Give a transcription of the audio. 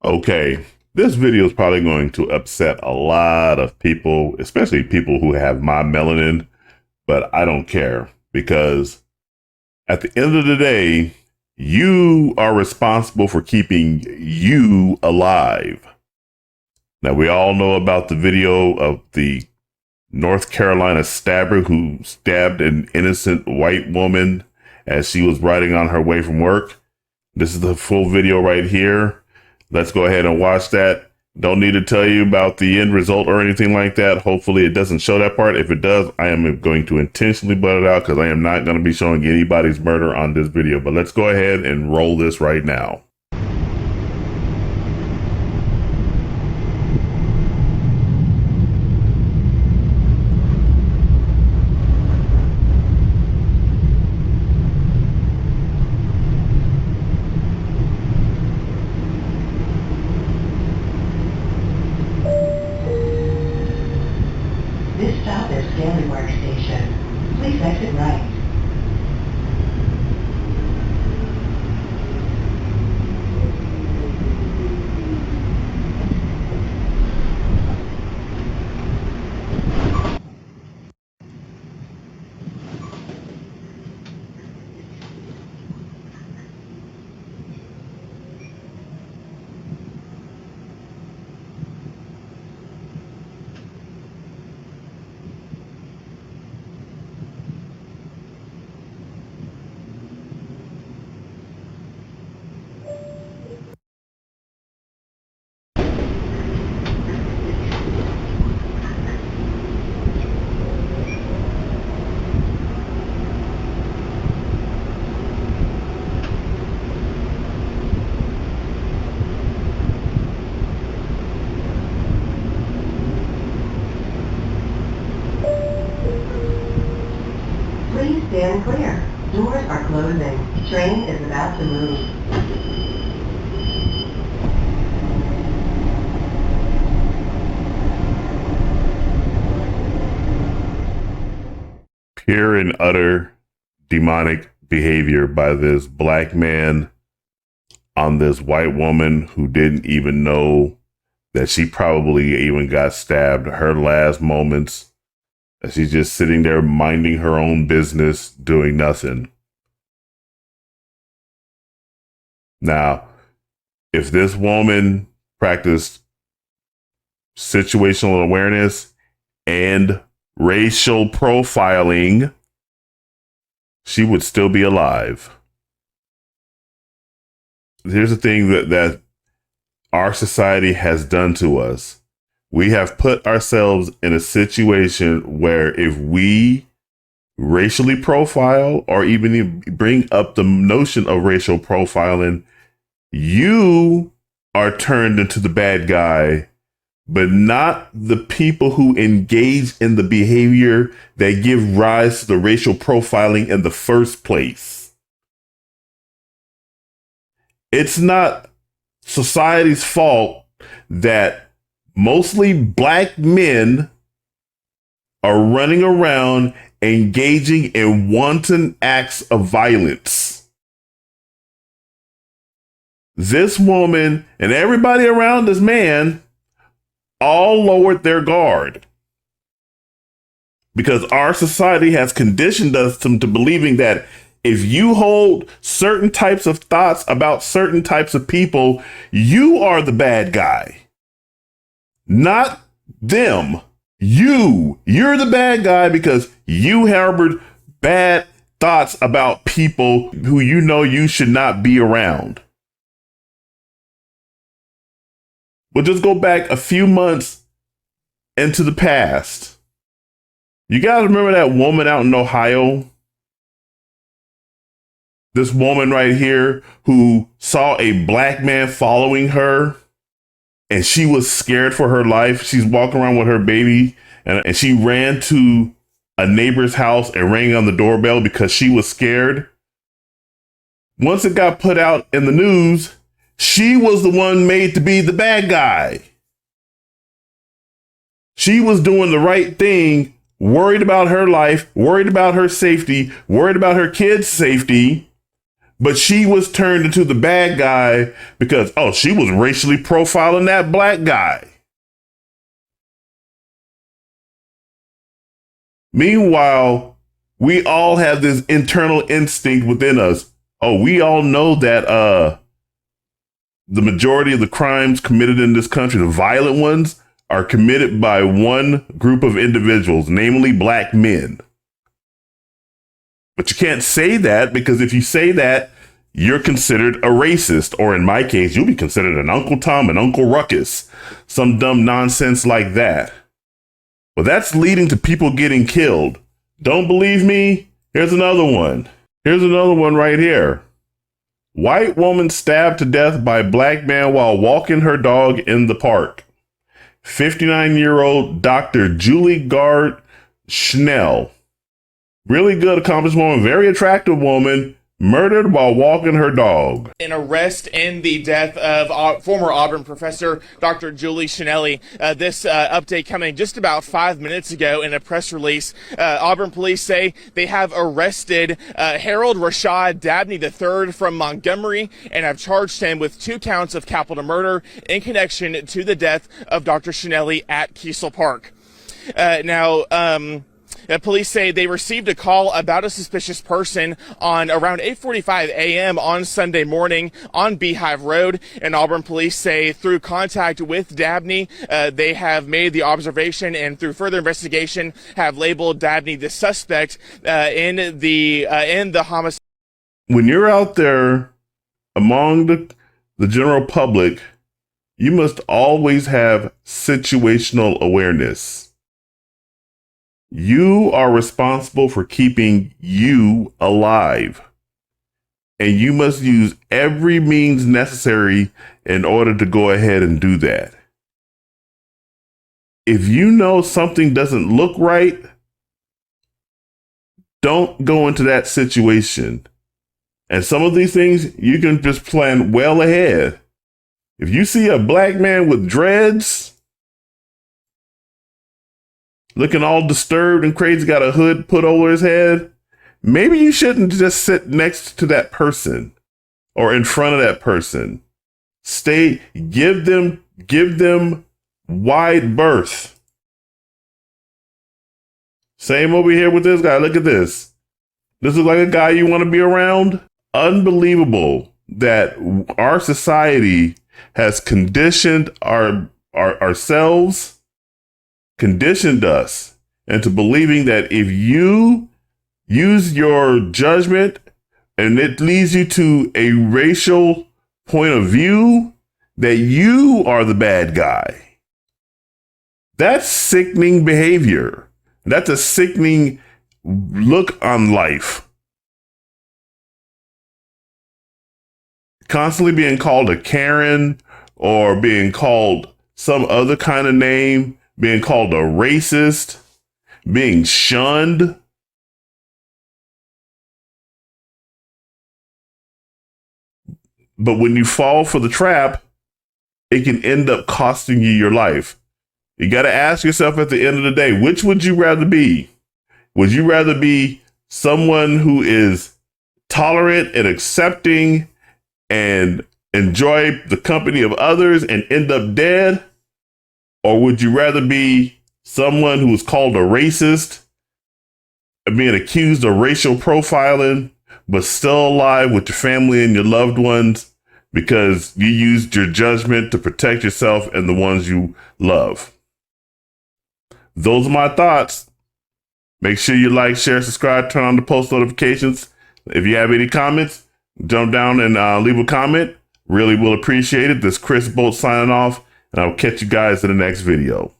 Okay, this video is probably going to upset a lot of people, especially people who have my melanin, but I don't care because at the end of the day, you are responsible for keeping you alive. Now, we all know about the video of the North Carolina stabber who stabbed an innocent white woman as she was riding on her way from work. This is the full video right here. Let's go ahead and watch that. Don't need to tell you about the end result or anything like that. Hopefully it doesn't show that part. If it does, I am going to intentionally butt it out because I am not going to be showing anybody's murder on this video. But let's go ahead and roll this right now. This stop is Stanley Park Station. Please exit right. Please stand clear. Doors are closing. Train is about to move. Pure and utter demonic behavior by this black man on this white woman who didn't even know that she probably even got stabbed. Her last moments, she's just sitting there minding her own business, doing nothing. Now, if this woman practiced situational awareness and racial profiling, she would still be alive. Here's the thing that our society has done to us. We have put ourselves in a situation where if we racially profile or even bring up the notion of racial profiling, you are turned into the bad guy, but not the people who engage in the behavior that give rise to the racial profiling in the first place. It's not society's fault that mostly black men are running around engaging in wanton acts of violence. This woman and everybody around this man all lowered their guard because our society has conditioned us to believing that if you hold certain types of thoughts about certain types of people, you are the bad guy, not them. You're the bad guy because you harbored bad thoughts about people who you know you should not be around. We'll just go back a few months into the past. You guys remember that woman out in Ohio? This woman right here who saw a black man following her and she was scared for her life. She's walking around with her baby and she ran to a neighbor's house and rang on the doorbell because she was scared. Once it got put out in the news, she was the one made to be the bad guy. She was doing the right thing, worried about her life, worried about her safety, worried about her kids' safety. But she was turned into the bad guy because, oh, she was racially profiling that black guy. Meanwhile, we all have this internal instinct within us. Oh, we all know that the majority of the crimes committed in this country, the violent ones, are committed by one group of individuals, namely black men. But you can't say that, because if you say that, you're considered a racist, or in my case, you'll be considered an Uncle Tom and Uncle Ruckus, some dumb nonsense like that. Well, that's leading to people getting killed. Don't believe me? Here's another one. Here's another one right here. White woman stabbed to death by black man while walking her dog in the park. 59-year-old Dr. Julie Gard Schnell. Really good, accomplished woman, very attractive woman, murdered while walking her dog. An arrest and the death of former Auburn professor Dr. Julie Schnelly. This update coming just about 5 minutes ago in a press release. Auburn police say they have arrested Harold Rashad Dabney III from Montgomery and have charged him with 2 counts of capital murder in connection to the death of Dr. Schnelly at Kiesel Park. Police say they received a call about a suspicious person on around 8:45 a.m. on Sunday morning on Beehive Road, and Auburn police say through contact with Dabney, they have made the observation and through further investigation have labeled Dabney the suspect in the homicide. When you're out there among the general public, you must always have situational awareness. You are responsible for keeping you alive, and you must use every means necessary in order to go ahead and do that. If you know something doesn't look right, don't go into that situation. And some of these things you can just plan well ahead. If you see a black man with dreads, looking all disturbed and crazy, got a hood put over his head, maybe you shouldn't just sit next to that person or in front of that person. Give them wide berth. Same over here with this guy. Look at this. This is like a guy you want to be around. Unbelievable that our society has conditioned ourselves, conditioned us into believing that if you use your judgment and it leads you to a racial point of view, that you are the bad guy. That's sickening behavior. That's a sickening look on life. Constantly being called a Karen or being called some other kind of name, being called a racist, being shunned. But when you fall for the trap, it can end up costing you your life. You got to ask yourself at the end of the day, which would you rather be? Would you rather be someone who is tolerant and accepting and enjoy the company of others and end up dead? Or would you rather be someone who is called a racist and being accused of racial profiling, but still alive with your family and your loved ones because you used your judgment to protect yourself and the ones you love? Those are my thoughts. Make sure you like, share, subscribe, turn on the post notifications. If you have any comments, jump down and leave a comment. Really will appreciate it. This is Chris Bolt signing off, and I'll catch you guys in the next video.